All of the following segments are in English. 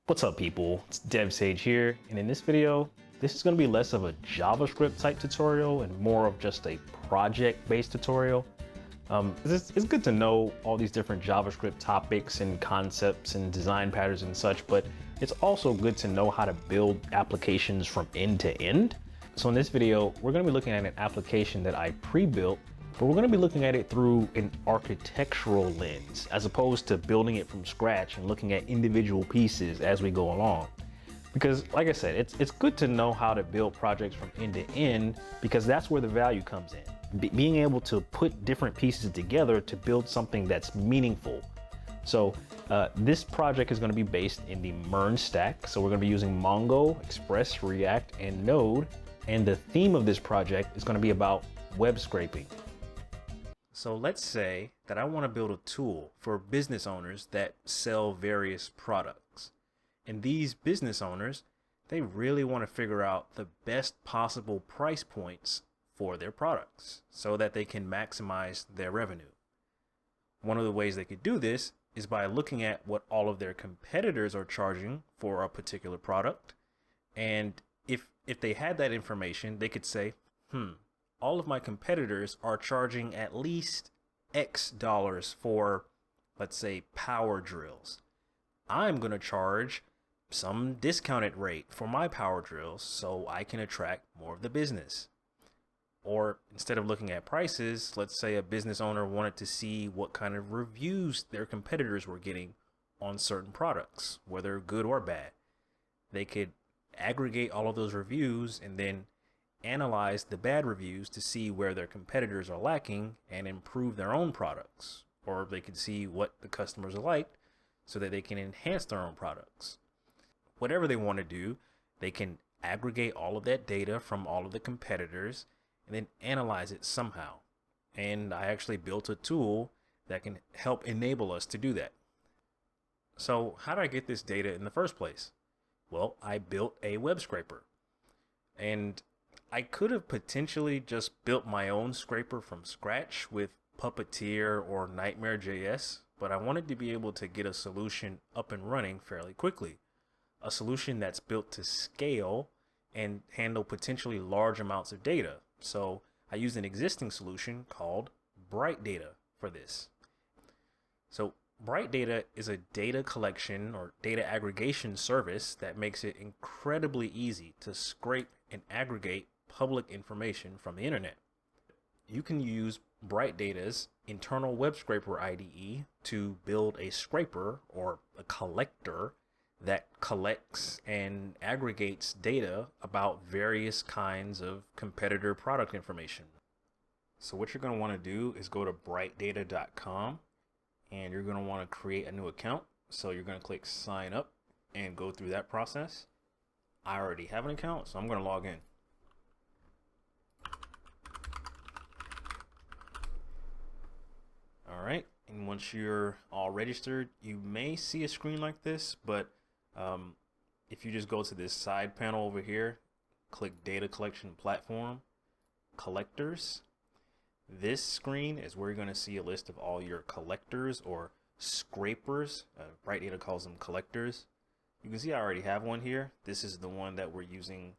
What's up, people? It's DevSage here, and in this video, this is going to be less of a JavaScript type tutorial and more of just a project-based tutorial. It's good to know all these different JavaScript topics and concepts and design patterns and such, but it's also good to know how to build applications from end to end. So in this video, we're going to be looking at an application that I pre-built, but we're going to be looking at it through an architectural lens, as opposed to building it from scratch and looking at individual pieces as we go along. Because like I said, it's good to know how to build projects from end to end, because that's where the value comes in. Being able to put different pieces together to build something that's meaningful. So this project is going to be based in the MERN stack. So we're going to be using Mongo, Express, React, and Node. And the theme of this project is going to be about web scraping. So let's say that I want to build a tool for business owners that sell various products. And these business owners, they really want to figure out the best possible price points for their products so that they can maximize their revenue. One of the ways they could do this is by looking at what all of their competitors are charging for a particular product. And if they had that information, they could say, all of my competitors are charging at least X dollars for, let's say, power drills. I'm going to charge some discounted rate for my power drills so I can attract more of the business. Or instead of looking at prices, let's say a business owner wanted to see what kind of reviews their competitors were getting on certain products, whether good or bad. They could aggregate all of those reviews and then analyze the bad reviews to see where their competitors are lacking and improve their own products. Or they could see what the customers are like so that they can enhance their own products. Whatever they want to do, they can aggregate all of that data from all of the competitors and then analyze it somehow. And I actually built a tool that can help enable us to do that. So how did I get this data in the first place? Well, I built a web scraper. And I could have potentially just built my own scraper from scratch with Puppeteer or Nightmare.js, but I wanted to be able to get a solution up and running fairly quickly. A solution that's built to scale and handle potentially large amounts of data. So I used an existing solution called Bright Data for this. So Bright Data is a data collection or data aggregation service that makes it incredibly easy to scrape and aggregate public information from the internet. You can use Bright Data's internal web scraper IDE to build a scraper or a collector that collects and aggregates data about various kinds of competitor product information. So what you're going to want to do is go to brightdata.com and you're going to want to create a new account. So you're going to click sign up and go through that process. I already have an account, so I'm going to log in. All right, and once you're all registered, you may see a screen like this, but if you just go to this side panel over here, click Data Collection Platform, Collectors. This screen is where you're going to see a list of all your collectors or scrapers. Bright Data calls them collectors. You can see I already have one here. This is the one that we're using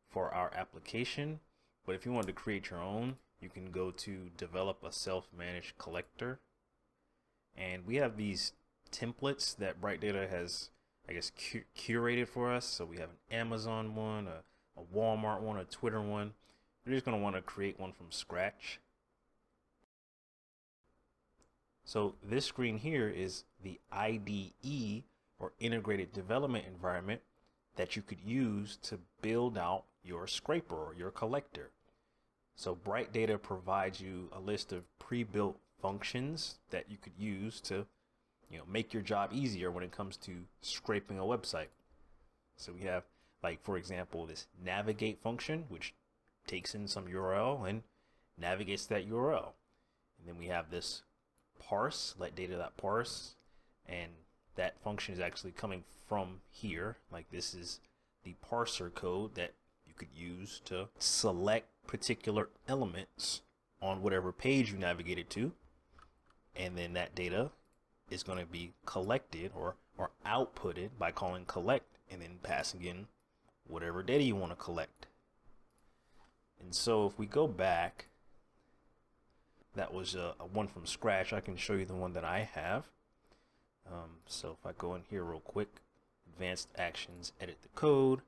for our application. But if you want to create your own, you can go to Develop a Self-Managed Collector. And we have these templates that Bright Data has, I guess, curated for us. So we have an Amazon one, a Walmart one, a Twitter one. You're just going to want to create one from scratch. So this screen here is the IDE or integrated development environment that you could use to build out your scraper or your collector. So Bright Data provides you a list of pre-built functions that you could use to make your job easier when it comes to scraping a website. So we have, like, for example, this navigate function, which takes in some URL and navigates that URL. And then we have this parse, let data.parse, and that function is actually coming from here. Like, this is the parser code that you could use to select particular elements on whatever page you navigated to. and then that data is going to be collected or outputted by calling collect and then passing in whatever data you want to collect. And so if we go back, that was a one from scratch. I can show you the one that I have. So if I go in here real quick, advanced actions, edit the code.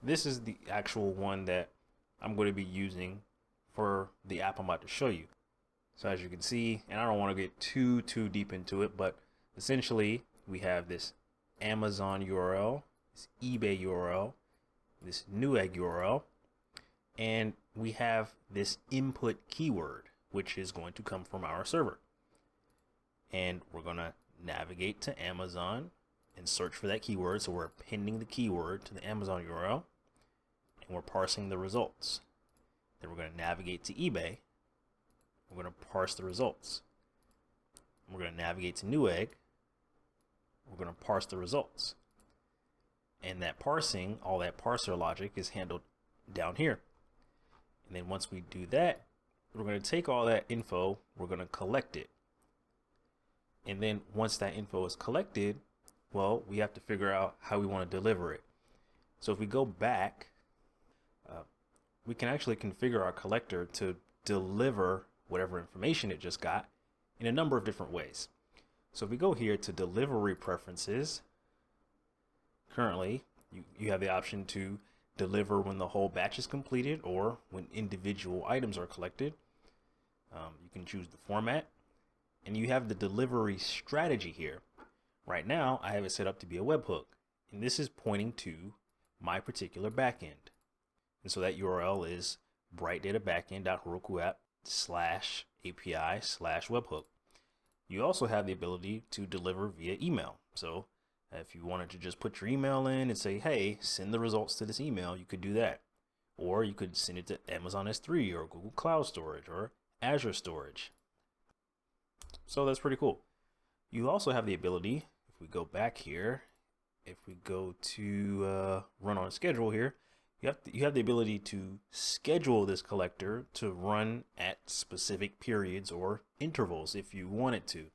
This is the actual one that I'm going to be using for the app I'm about to show you. So as you can see, and I don't want to get too deep into it, but essentially we have this Amazon URL, this eBay URL, this Newegg URL, and we have this input keyword, which is going to come from our server. And we're going to navigate to Amazon and search for that keyword. So we're appending the keyword to the Amazon URL and we're parsing the results. Then we're going to navigate to eBay. We're going to parse the results. We're going to navigate to Newegg. We're going to parse the results. And that parsing, all that parser logic is handled down here. And then once we do that, we're going to take all that info, we're going to collect it. And then once that info is collected, well, we have to figure out how we want to deliver it. So if we go back, we can actually configure our collector to deliver whatever information it just got in a number of different ways. So if we go here to delivery preferences, currently you have the option to deliver when the whole batch is completed or when individual items are collected. You can choose the format, and you have the delivery strategy here. Right now, I have it set up to be a webhook, and this is pointing to my particular backend. And so that URL is brightdatabackend.herokuapp/API/webhook. You also have the ability to deliver via email. So if you wanted to just put your email in and say, hey, send the results to this email, you could do that. Or you could send it to Amazon S3 or Google Cloud Storage or Azure Storage. So that's pretty cool. You also have the ability, if we go back here, if we go to run on schedule here, you have the ability to schedule this collector to run at specific periods or intervals if you want it to.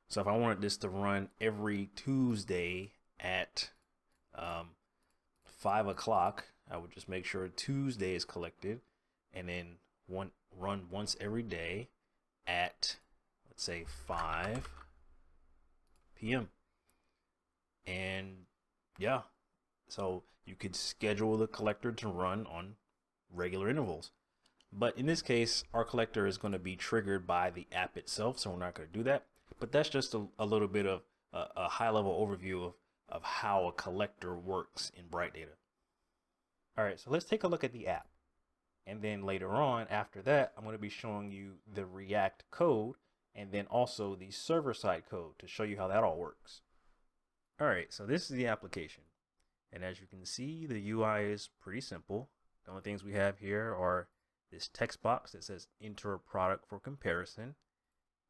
So if I wanted this to run every Tuesday at 5 o'clock, I would just make sure Tuesday is collected and then run once every day at, let's say, 5 p.m. And yeah, so you could schedule the collector to run on regular intervals. But in this case, our collector is going to be triggered by the app itself, so we're not going to do that. But that's just a little bit of a high-level overview of how a collector works in BrightData. All right, so let's take a look at the app. And then later on, after that, I'm going to be showing you the React code and then also the server-side code to show you how that all works. All right, so this is the application. And as you can see, the UI is pretty simple. The only things we have here are this text box that says enter a product for comparison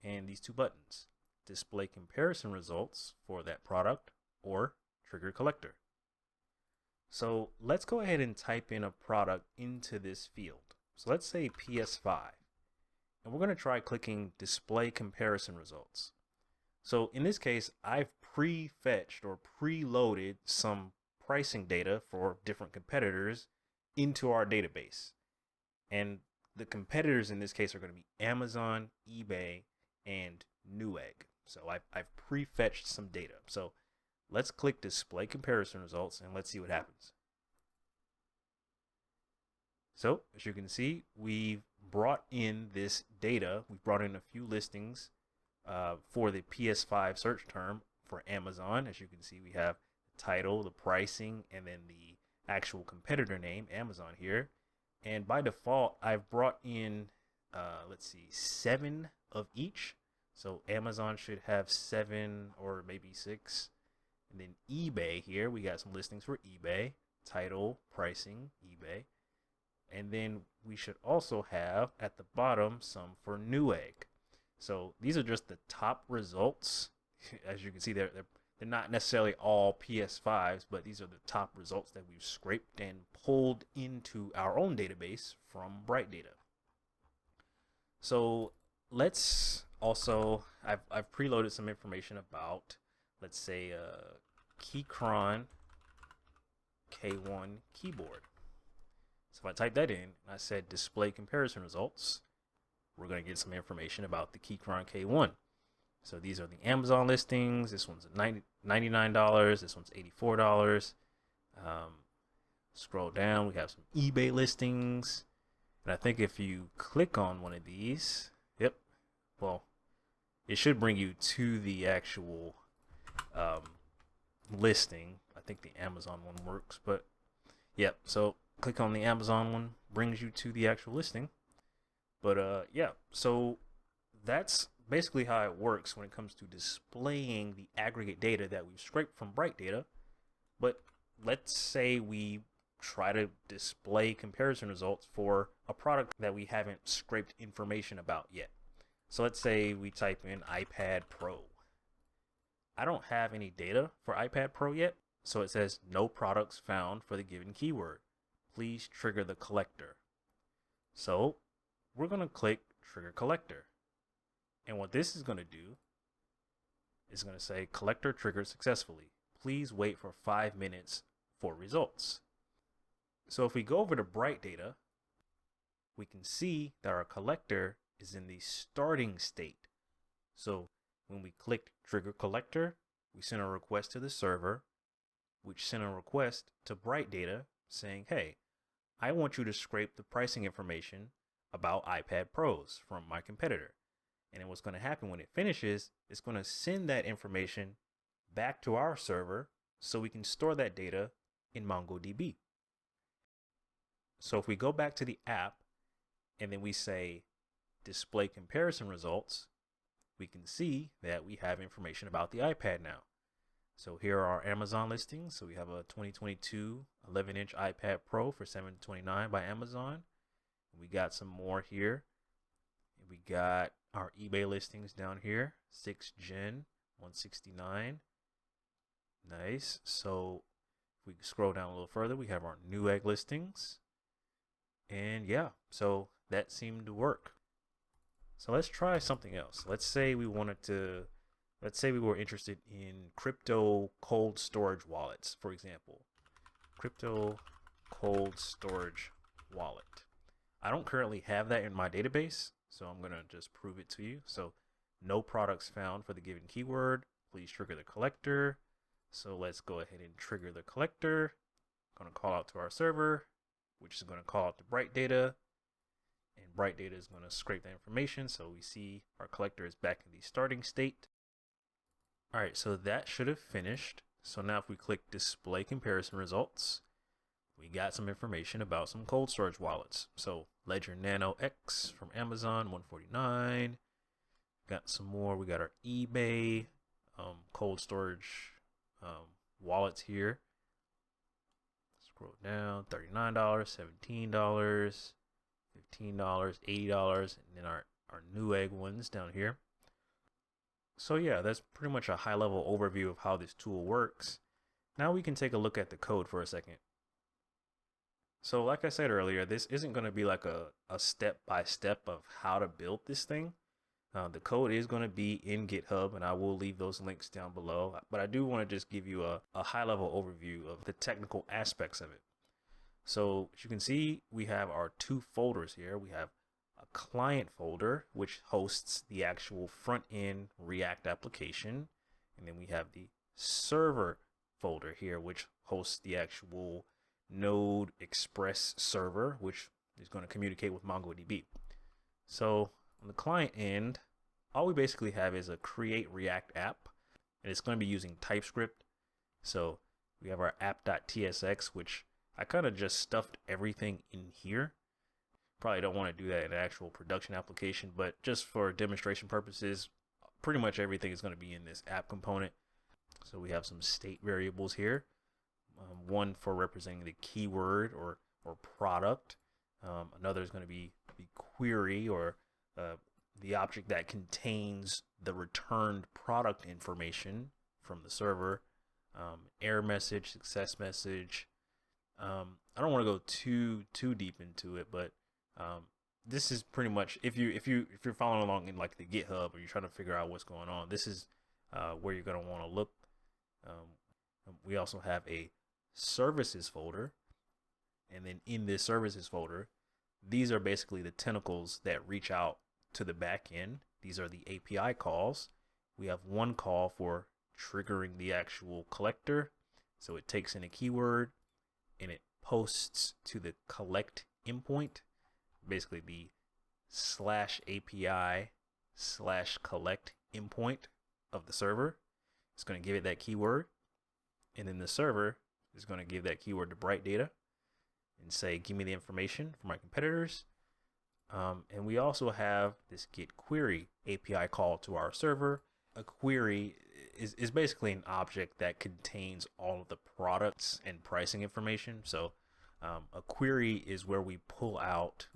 and these two buttons, display comparison results for that product or trigger collector. So let's go ahead and type in a product into this field. So let's say PS5, and we're going to try clicking display comparison results. So in this case, I've pre-fetched or preloaded some pricing data for different competitors into our database. And the competitors in this case are going to be Amazon, eBay, and Newegg. So I've pre-fetched some data. So let's click display comparison results and let's see what happens. So as you can see, we've brought in this data. We've brought in a few listings for the PS5 search term for Amazon. As you can see, we have the title, the pricing, and then the actual competitor name, Amazon here. And by default, I've brought in, let's see, 7 of each. So Amazon should have 7 or maybe 6. And then eBay here, we got some listings for eBay, title, pricing, eBay. And then we should also have at the bottom some for Newegg. So these are just the top results. As you can see, they're not necessarily all PS5s, but these are the top results that we've scraped and pulled into our own database from BrightData. So let's also I've preloaded some information about, let's say, Keychron K1 keyboard. So if I type that in and I said display comparison results, we're going to get some information about the Keychron K1. So these are the Amazon listings. This one's $99. This one's $84. Scroll down, we have some eBay listings. And I think if you click on one of these, yep, well, it should bring you to the actual listing. I think the Amazon one works, but yep. So click on the Amazon one, brings you to the actual listing. But yeah, so that's basically how it works when it comes to displaying the aggregate data that we've scraped from Bright Data. But let's say we try to display comparison results for a product that we haven't scraped information about yet. So let's say we type in iPad Pro. I don't have any data for iPad Pro yet, so it says no products found for the given keyword. Please trigger the collector. So we're going to click trigger collector. And what this is going to do is going to say collector triggered successfully. Please wait for 5 minutes for results. So if we go over to Bright Data, we can see that our collector is in the starting state. So when we click trigger collector, we send a request to the server, which sent a request to Bright Data saying, hey, I want you to scrape the pricing information about iPad Pros from my competitor. And then what's going to happen when it finishes, it's going to send that information back to our server so we can store that data in MongoDB. So if we go back to the app and then we say display comparison results, we can see that we have information about the iPad now. So here are our Amazon listings. So we have a 2022 11-inch iPad Pro for $729 by Amazon. We got some more here. We got our eBay listings down here, 6th gen, $169. Nice. So if we scroll down a little further, we have our Newegg listings. And yeah, so that seemed to work. So let's try something else. Let's say we were interested in crypto cold storage wallets, for example. Crypto cold storage wallet. I don't currently have that in my database, so I'm going to just prove it to you. So no products found for the given keyword. Please trigger the collector. So let's go ahead and trigger the collector. I'm going to call out to our server, which is going to call out to Bright Data. And Bright Data is going to scrape that information. So we see our collector is back in the starting state. All right, so that should have finished. So now if we click display comparison results, we got some information about some cold storage wallets. So Ledger Nano X from Amazon, $149. Got some more. We got our eBay cold storage wallets here. Scroll down, $39, $17, $15, $80, and then our Newegg ones down here. So yeah, that's pretty much a high-level overview of how this tool works. Now we can take a look at the code for a second. So like I said earlier, this isn't going to be like a step-by-step of how to build this thing. The code is going to be in GitHub, and I will leave those links down below. But I do want to just give you a high-level overview of the technical aspects of it. So as you can see, we have our two folders here. We have a client folder, which hosts the actual front-end React application. And then we have the server folder here, which hosts the actual Node Express server, which is going to communicate with MongoDB. So on the client end, all we basically have is a create React app, and it's going to be using TypeScript. So we have our app.tsx, which I kind of just stuffed everything in here. Probably don't want to do that in an actual production application, but just for demonstration purposes, pretty much everything is going to be in this app component. So we have some state variables here. One for representing the keyword or product. Another is going to be the query or the object that contains the returned product information from the server. Error message, success message. I don't want to go too deep into it, but this is pretty much, if you're following along in like the GitHub or you're trying to figure out what's going on, this is where you're going to want to look. We also have a services folder, and then in this services folder, these are basically the tentacles that reach out to the back end. These are the API calls. We have one call for triggering the actual collector. So it takes in a keyword and it posts to the collect endpoint, basically the /API/collect endpoint of the server. It's going to give it that keyword, and then the server is going to give that keyword to Bright Data and say, give me the information for my competitors. And we also have this get query API call to our server. A query is basically an object that contains all of the products and pricing information. So a query is where we pull out,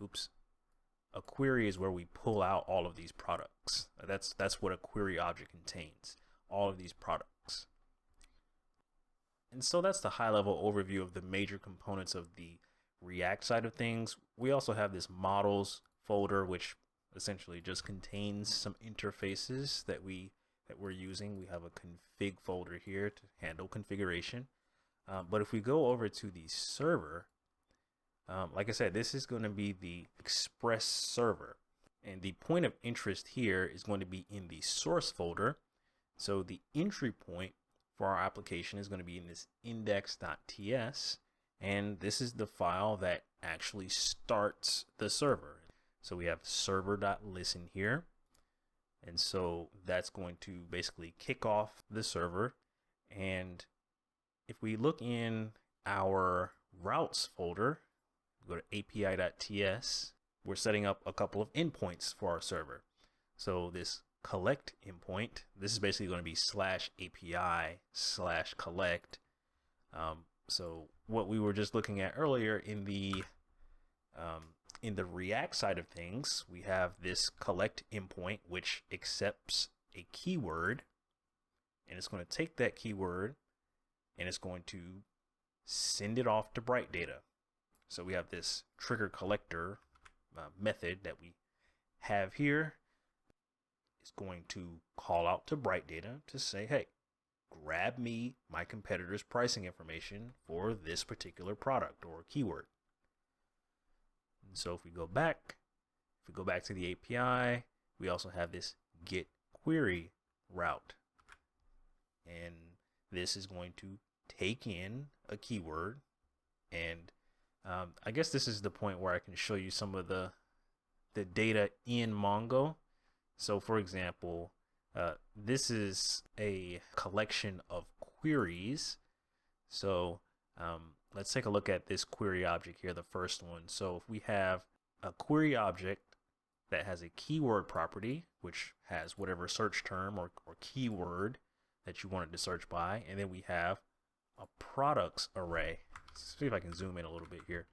a query is where we pull out all of these products. That's what a query object contains, all of these products. And so that's the high level overview of the major components of the React side of things. We also have this models folder, which essentially just contains some interfaces that we're using. We have a config folder here to handle configuration. But if we go over to the server, like I said, this is going to be the Express server. And the point of interest here is going to be in the source folder. So the entry point for our application is going to be in this index.ts. And this is the file that actually starts the server. So we have server.listen here. And so that's going to basically kick off the server. And if we look in our routes folder, go to api.ts, we're setting up a couple of endpoints for our server. So this collect endpoint, this is basically going to be /API/collect. So what we were just looking at earlier in the React side of things, we have this collect endpoint, which accepts a keyword, and it's going to take that keyword and it's going to send it off to Bright Data. So we have this trigger collector method that we have here. It's going to call out to Bright Data to say, hey, grab me my competitor's pricing information for this particular product or keyword. And so if we go back to the API, we also have this get query route. And this is going to take in a keyword. And I guess this is the point where I can show you some of the data in Mongo. So for example, this is a collection of queries. So let's take a look at this query object here, the first one. So if we have a query object that has a keyword property, which has whatever search term or keyword that you wanted to search by, and then we have a products array. Let's see if I can zoom in a little bit here.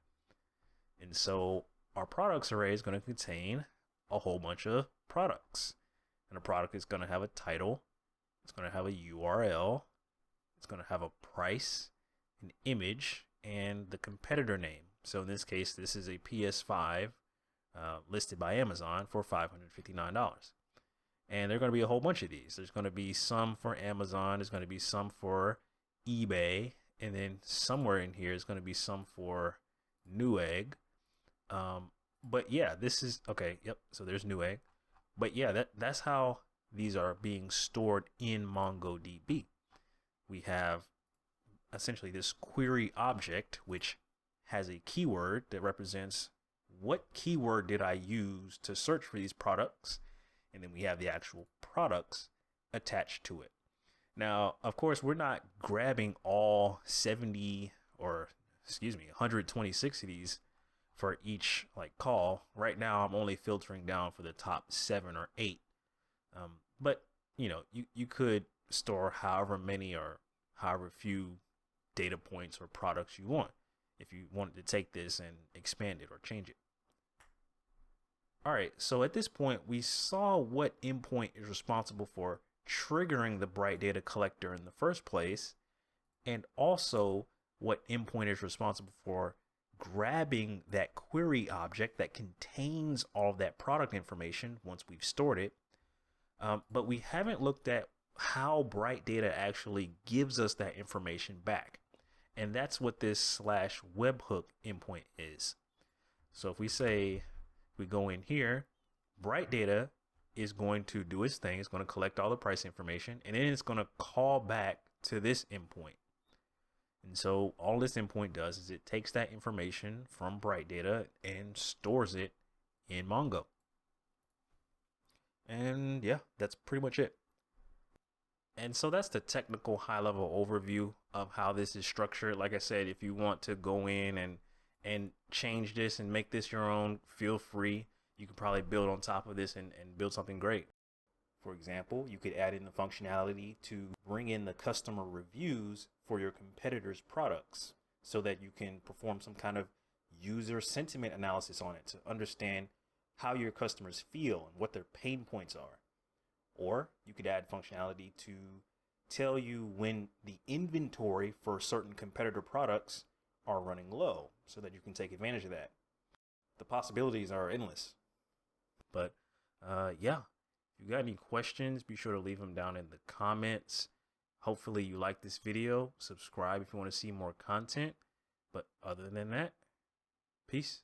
And so our products array is going to contain a whole bunch of products. And a product is going to have a title, it's going to have a URL, it's going to have a price, an image, and the competitor name. So in this case, this is a PS5 listed by Amazon for $559. And there are going to be a whole bunch of these. There's going to be some for Amazon, there's going to be some for eBay, and then somewhere in here is going to be some for Newegg. But yeah, this is okay. Yep. So there's Newegg. But yeah, that's how these are being stored in MongoDB. We have essentially this query object, which has a keyword that represents what keyword did I use to search for these products. And then we have the actual products attached to it. Now, of course, we're not grabbing all 126 of these for each call. Right now, I'm only filtering down for the top 7 or 8. But you could store however many or however few data points or products you want if you wanted to take this and expand it or change it. All right, so at this point, we saw what endpoint is responsible for triggering the Bright Data collector in the first place, and also what endpoint is responsible for grabbing that query object that contains all of that product information once we've stored it. But we haven't looked at how Bright Data actually gives us that information back. And that's what this /webhook endpoint is. So if we say, we go in here, Bright Data is going to do its thing. It's going to collect all the price information, and then it's going to call back to this endpoint. And so all this endpoint does is it takes that information from Bright Data and stores it in Mongo. And yeah, that's pretty much it. And so that's the technical high-level overview of how this is structured. Like I said, if you want to go in and change this and make this your own, feel free. You can probably build on top of this and build something great. For example, you could add in the functionality to bring in the customer reviews for your competitors' products so that you can perform some kind of user sentiment analysis on it to understand how your customers feel and what their pain points are. Or you could add functionality to tell you when the inventory for certain competitor products are running low so that you can take advantage of that. The possibilities are endless. But yeah, if you got any questions, be sure to leave them down in the comments. Hopefully you like this video. Subscribe if you want to see more content. But other than that, peace.